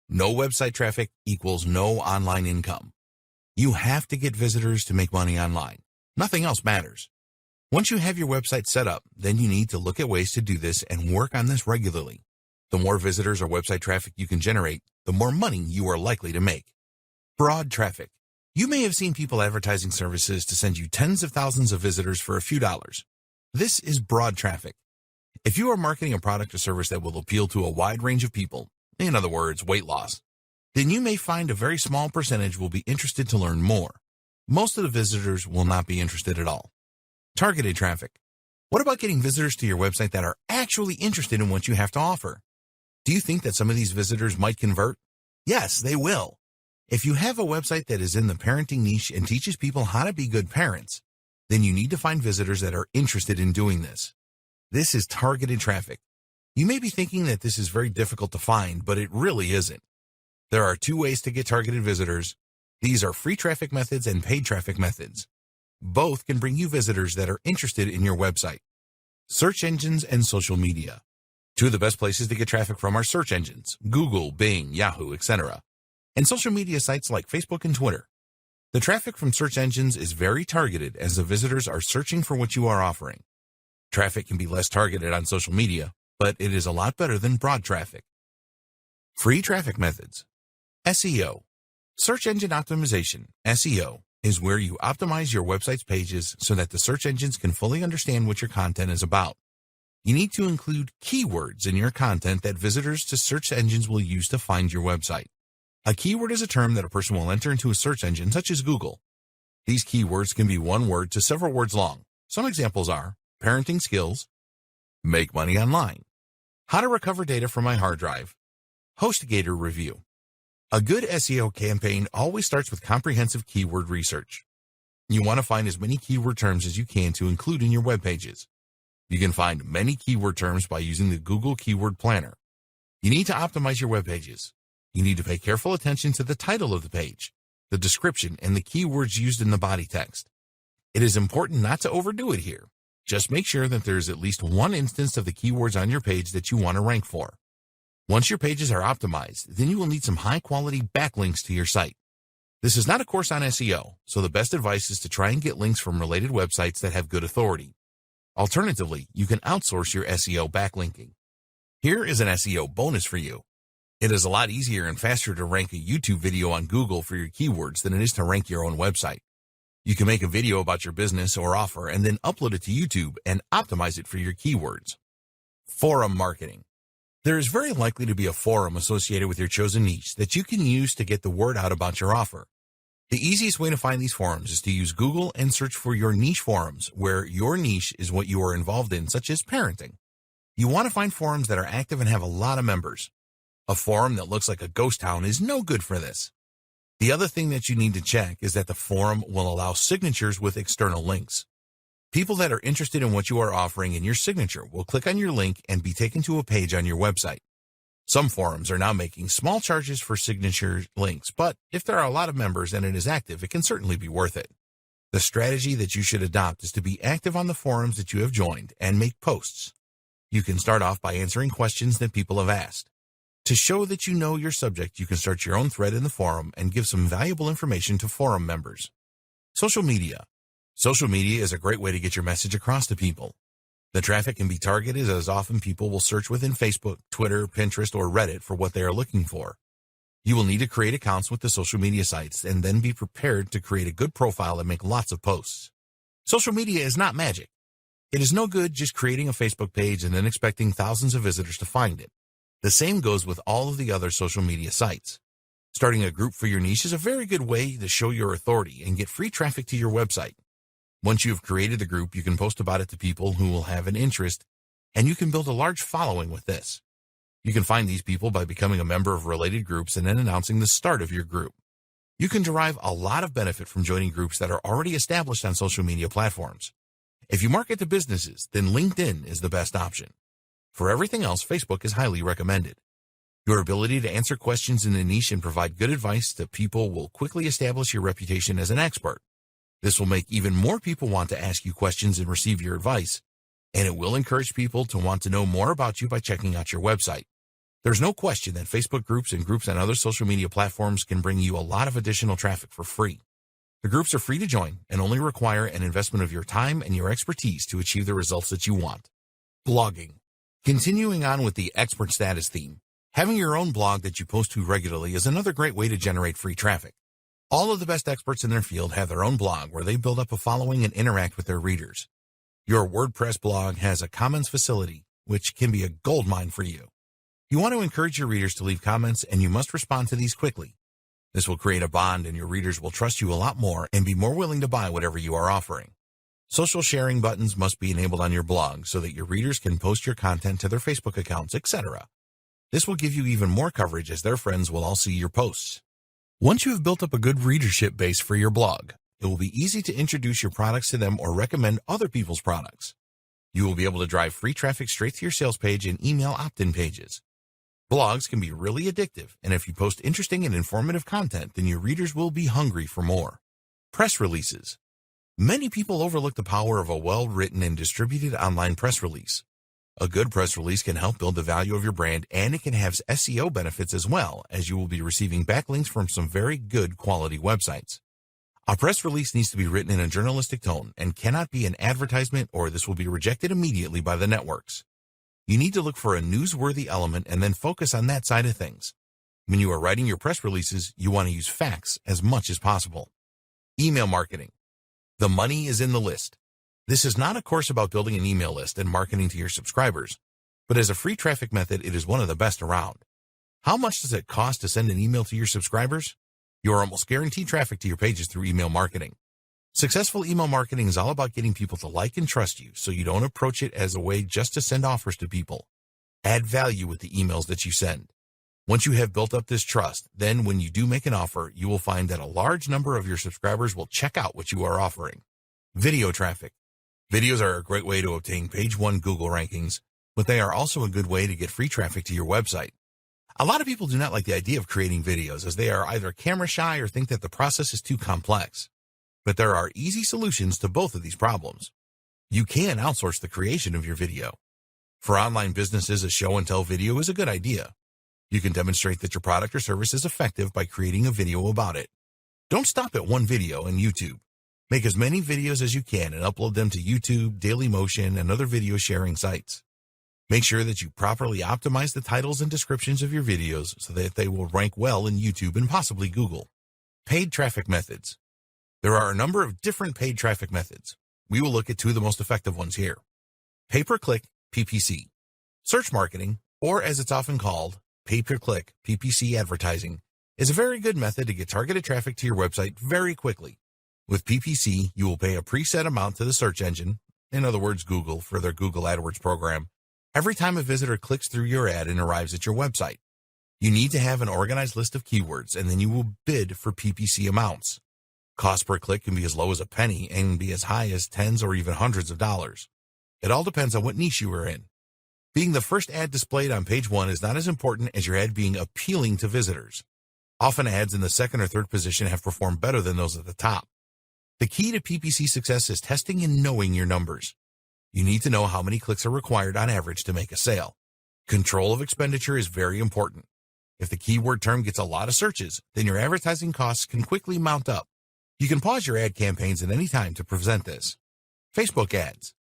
No website traffic equals no online income. You have to get visitors to make money online. Nothing else matters. Once you have your website set up, then you need to look at ways to do this and work on this regularly. The more visitors or website traffic you can generate, the more money you are likely to make. Broad traffic. You may have seen people advertising services to send you tens of thousands of visitors for a few dollars. This is broad traffic. If you are marketing a product or service that will appeal to a wide range of people, in other words, weight loss, then you may find a very small percentage will be interested to learn more. Most of the visitors will not be interested at all. Targeted traffic. What about getting visitors to your website that are actually interested in what you have to offer? Do you think that some of these visitors might convert? Yes, they will. If you have a website that is in the parenting niche and teaches people how to be good parents, then you need to find visitors that are interested in doing this. This is targeted traffic. You may be thinking that this is very difficult to find, but it really isn't. There are two ways to get targeted visitors. These are free traffic methods and paid traffic methods. Both can bring you visitors that are interested in your website. Search engines and social media. Two of the best places to get traffic from are search engines, Google, Bing, Yahoo, etc., and social media sites like Facebook and Twitter. The traffic from search engines is very targeted as the visitors are searching for what you are offering. Traffic can be less targeted on social media, but it is a lot better than broad traffic. Free traffic methods. SEO. Search engine optimization, SEO, is where you optimize your website's pages so that the search engines can fully understand what your content is about. You need to include keywords in your content that visitors to search engines will use to find your website. A keyword is a term that a person will enter into a search engine such as Google. These keywords can be one word to several words long. Some examples are parenting skills, make money online, how to recover data from my hard drive, HostGator review. A good SEO campaign always starts with comprehensive keyword research. You want to find as many keyword terms as you can to include in your web pages. You can find many keyword terms by using the Google Keyword Planner. You need to optimize your web pages. You need to pay careful attention to the title of the page, the description, and the keywords used in the body text. It is important not to overdo it here. Just make sure that there is at least one instance of the keywords on your page that you want to rank for. Once your pages are optimized, then you will need some high-quality backlinks to your site. This is not a course on SEO, so the best advice is to try and get links from related websites that have good authority. Alternatively, you can outsource your SEO backlinking. Here is an SEO bonus for you. It is a lot easier and faster to rank a YouTube video on Google for your keywords than it is to rank your own website. You can make a video about your business or offer and then upload it to YouTube and optimize it for your keywords. Forum marketing. There is very likely to be a forum associated with your chosen niche that you can use to get the word out about your offer. The easiest way to find these forums is to use Google and search for your niche forums, where your niche is what you are involved in, such as parenting. You want to find forums that are active and have a lot of members. A forum that looks like a ghost town is no good for this. The other thing that you need to check is that the forum will allow signatures with external links. People that are interested in what you are offering in your signature will click on your link and be taken to a page on your website. Some forums are now making small charges for signature links, but if there are a lot of members and it is active, it can certainly be worth it. The strategy that you should adopt is to be active on the forums that you have joined and make posts. You can start off by answering questions that people have asked. To show that you know your subject, you can start your own thread in the forum and give some valuable information to forum members. Social media. Social media is a great way to get your message across to people. The traffic can be targeted, as often people will search within Facebook, Twitter, Pinterest, or Reddit for what they are looking for. You will need to create accounts with the social media sites and then be prepared to create a good profile and make lots of posts. Social media is not magic. It is no good just creating a Facebook page and then expecting thousands of visitors to find it. The same goes with all of the other social media sites. Starting a group for your niche is a very good way to show your authority and get free traffic to your website. Once you have created the group, you can post about it to people who will have an interest, and you can build a large following with this. You can find these people by becoming a member of related groups and then announcing the start of your group. You can derive a lot of benefit from joining groups that are already established on social media platforms. If you market to businesses, then LinkedIn is the best option. For everything else, Facebook is highly recommended. Your ability to answer questions in the niche and provide good advice to people will quickly establish your reputation as an expert. This will make even more people want to ask you questions and receive your advice, and it will encourage people to want to know more about you by checking out your website. There's no question that Facebook groups and groups on other social media platforms can bring you a lot of additional traffic for free. The groups are free to join and only require an investment of your time and your expertise to achieve the results that you want. Blogging. Continuing on with the expert status theme, having your own blog that you post to regularly is another great way to generate free traffic. All of the best experts in their field have their own blog where they build up a following and interact with their readers. Your WordPress blog has a comments facility, which can be a goldmine for you. You want to encourage your readers to leave comments, and you must respond to these quickly. This will create a bond, and your readers will trust you a lot more and be more willing to buy whatever you are offering. Social sharing buttons must be enabled on your blog so that your readers can post your content to their Facebook accounts, etc. This will give you even more coverage, as their friends will all see your posts. Once you have built up a good readership base for your blog, it will be easy to introduce your products to them or recommend other people's products. You will be able to drive free traffic straight to your sales page and email opt-in pages. Blogs can be really addictive, and if you post interesting and informative content, then your readers will be hungry for more. Press releases. Many people overlook the power of a well-written and distributed online press release. A good press release can help build the value of your brand, and it can have SEO benefits as well, as you will be receiving backlinks from some very good quality websites. A press release needs to be written in a journalistic tone and cannot be an advertisement, or this will be rejected immediately by the networks. You need to look for a newsworthy element and then focus on that side of things. When you are writing your press releases, you want to use facts as much as possible. Email marketing. The money is in the list. This is not a course about building an email list and marketing to your subscribers, but as a free traffic method, it is one of the best around. How much does it cost to send an email to your subscribers? You are almost guaranteed traffic to your pages through email marketing. Successful email marketing is all about getting people to like and trust you, so you don't approach it as a way just to send offers to people. Add value with the emails that you send. Once you have built up this trust, then when you do make an offer, you will find that a large number of your subscribers will check out what you are offering. Video traffic. Videos are a great way to obtain page 1 Google rankings, but they are also a good way to get free traffic to your website. A lot of people do not like the idea of creating videos, as they are either camera shy or think that the process is too complex. But there are easy solutions to both of these problems. You can outsource the creation of your video. For online businesses, a show and tell video is a good idea. You can demonstrate that your product or service is effective by creating a video about it. Don't stop at one video on YouTube. Make as many videos as you can and upload them to YouTube, Dailymotion, and other video sharing sites. Make sure that you properly optimize the titles and descriptions of your videos so that they will rank well in YouTube and possibly Google. Paid traffic methods. There are a number of different paid traffic methods. We will look at 2 of the most effective ones here. Pay-per-click, PPC. Search marketing, or as it's often called, pay-per-click, PPC advertising, is a very good method to get targeted traffic to your website very quickly. With PPC, you will pay a preset amount to the search engine, in other words Google, for their Google AdWords program, every time a visitor clicks through your ad and arrives at your website. You need to have an organized list of keywords, and then you will bid for PPC amounts. Cost per click can be as low as a penny and be as high as tens or even hundreds of dollars. It all depends on what niche you are in. Being the first ad displayed on page 1 is not as important as your ad being appealing to visitors. Often ads in the second or third position have performed better than those at the top. The key to PPC success is testing and knowing your numbers. You need to know how many clicks are required on average to make a sale. Control of expenditure is very important. If the keyword term gets a lot of searches, then your advertising costs can quickly mount up. You can pause your ad campaigns at any time to prevent this. Facebook ads.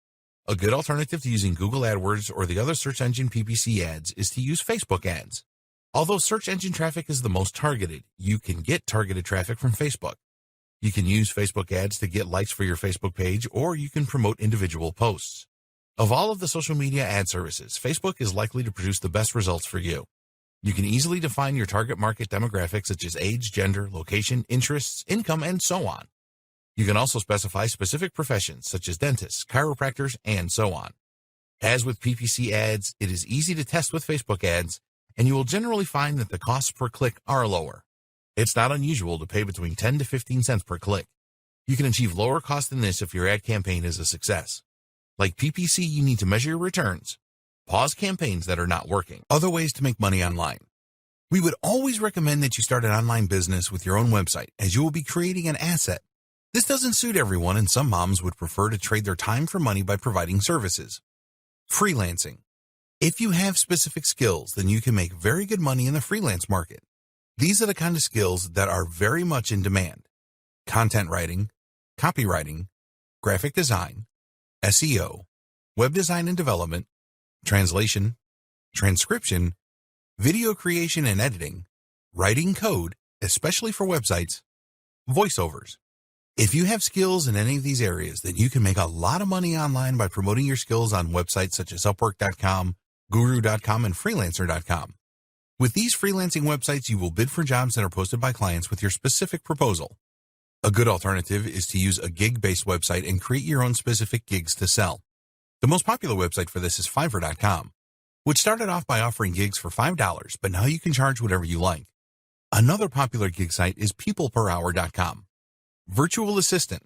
A good alternative to using Google AdWords or the other search engine PPC ads is to use Facebook ads. Although search engine traffic is the most targeted, you can get targeted traffic from Facebook. You can use Facebook ads to get likes for your Facebook page, or you can promote individual posts. Of all of the social media ad services, Facebook is likely to produce the best results for you. You can easily define your target market demographics such as age, gender, location, interests, income, and so on. You can also specify specific professions such as dentists, chiropractors, and so on. As with PPC ads, it is easy to test with Facebook ads, and you will generally find that the costs per click are lower. It's not unusual to pay between 10 to 15 cents per click. You can achieve lower cost than this if your ad campaign is a success. Like PPC, you need to measure your returns. Pause campaigns that are not working. Other ways to make money online. We would always recommend that you start an online business with your own website, as you will be creating an asset. This doesn't suit everyone, and some moms would prefer to trade their time for money by providing services. Freelancing. If you have specific skills, then you can make very good money in the freelance market. These are the kind of skills that are very much in demand. Content writing, copywriting, graphic design, SEO, web design and development, translation, transcription, video creation and editing, writing code, especially for websites, voiceovers. If you have skills in any of these areas, then you can make a lot of money online by promoting your skills on websites such as Upwork.com, Guru.com, and Freelancer.com. With these freelancing websites, you will bid for jobs that are posted by clients with your specific proposal. A good alternative is to use a gig-based website and create your own specific gigs to sell. The most popular website for this is Fiverr.com, which started off by offering gigs for $5, but now you can charge whatever you like. Another popular gig site is PeoplePerHour.com. Virtual assistant.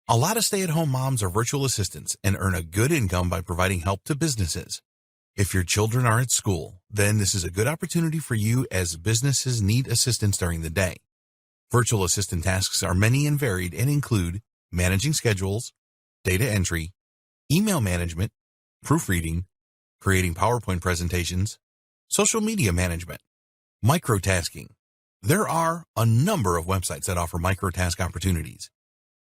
A lot of stay-at-home moms are virtual assistants and earn a good income by providing help to businesses. If your children are at school, then this is a good opportunity for you, as businesses need assistance during the day. Virtual assistant tasks are many and varied and include managing schedules, data entry, email management, proofreading, creating PowerPoint presentations, social media management, microtasking. There are a number of websites that offer microtask opportunities.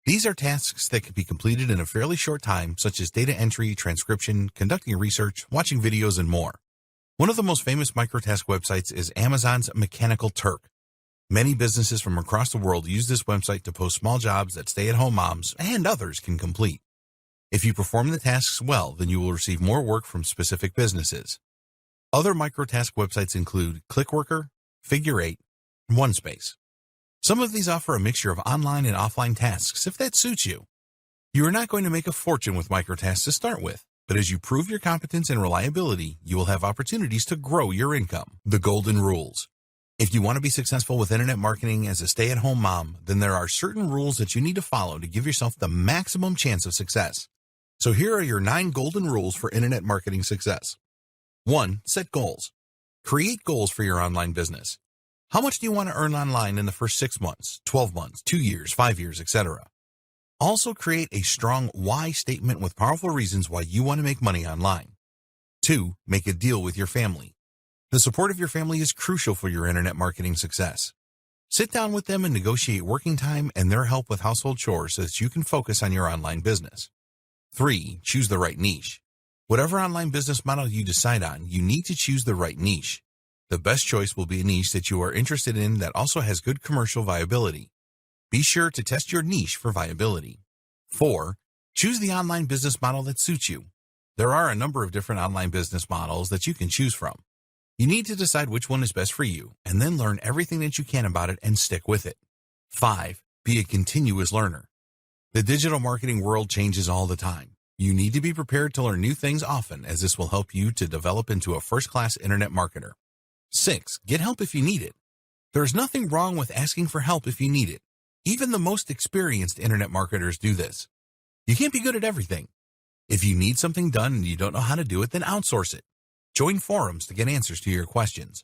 These are tasks that can be completed in a fairly short time, such as data entry, transcription, conducting research, watching videos, and more. One of the most famous microtask websites is Amazon's Mechanical Turk. Many businesses from across the world use this website to post small jobs that stay-at-home moms and others can complete. If you perform the tasks well, then you will receive more work from specific businesses. Other microtask websites include ClickWorker, Figure 8, and OneSpace. Some of these offer a mixture of online and offline tasks if that suits you. You are not going to make a fortune with microtasks to start with, but as you prove your competence and reliability, you will have opportunities to grow your income. The golden rules. If you want to be successful with internet marketing as a stay-at-home mom, then there are certain rules that you need to follow to give yourself the maximum chance of success. So here are your 9 golden rules for internet marketing success. 1. Set goals. Create goals for your online business. How much do you want to earn online in the first 6 months, 12 months, 2 years, 5 years, etc.? Also create a strong why statement with powerful reasons why you want to make money online. 2. Make a deal with your family. The support of your family is crucial for your internet marketing success. Sit down with them and negotiate working time and their help with household chores so that you can focus on your online business. 3. Choose the right niche. Whatever online business model you decide on, you need to choose the right niche. The best choice will be a niche that you are interested in that also has good commercial viability. Be sure to test your niche for viability. 4. Choose the online business model that suits you. There are a number of different online business models that you can choose from. You need to decide which one is best for you and then learn everything that you can about it and stick with it. 5. Be a continuous learner. The digital marketing world changes all the time. You need to be prepared to learn new things often, as this will help you to develop into a first-class internet marketer. 6. Get help if you need it. There is nothing wrong with asking for help if you need it. Even the most experienced internet marketers do this. You can't be good at everything. If you need something done and you don't know how to do it, then outsource it. Join forums to get answers to your questions.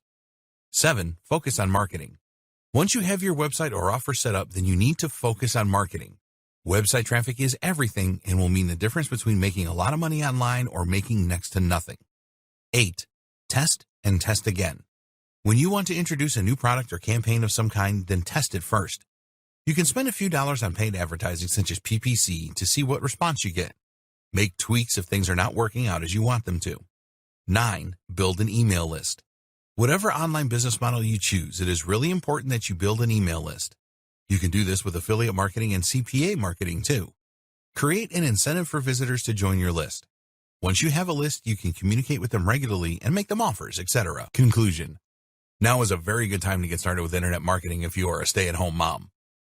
7. Focus on marketing. Once you have your website or offer set up, then you need to focus on marketing. Website traffic is everything and will mean the difference between making a lot of money online or making next to nothing. 8. Test and test again. When you want to introduce a new product or campaign of some kind, then test it first. You can spend a few dollars on paid advertising such as PPC to see what response you get. Make tweaks if things are not working out as you want them to. 9. Build an email list. Whatever online business model you choose, it is really important that you build an email list. You can do this with affiliate marketing and CPA marketing too. Create an incentive for visitors to join your list. Once you have a list, you can communicate with them regularly and make them offers, etc. Conclusion. Now is a very good time to get started with internet marketing if you are a stay-at-home mom.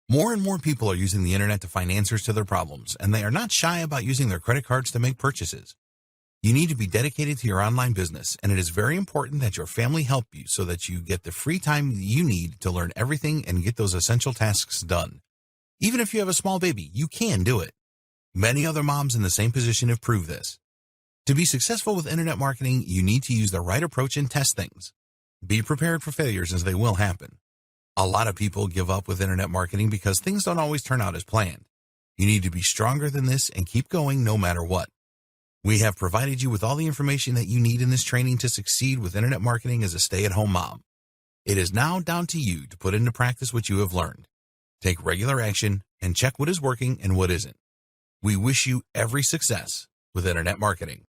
More and more people are using the internet to find answers to their problems, and they are not shy about using their credit cards to make purchases. You need to be dedicated to your online business, and it is very important that your family help you so that you get the free time you need to learn everything and get those essential tasks done. Even if you have a small baby, you can do it. Many other moms in the same position have proved this. To be successful with internet marketing, you need to use the right approach and test things. Be prepared for failures as they will happen. A lot of people give up with internet marketing because things don't always turn out as planned. You need to be stronger than this and keep going no matter what. We have provided you with all the information that you need in this training to succeed with internet marketing as a stay-at-home mom. It is now down to you to put into practice what you have learned. Take regular action and check what is working and what isn't. We wish you every success with internet marketing.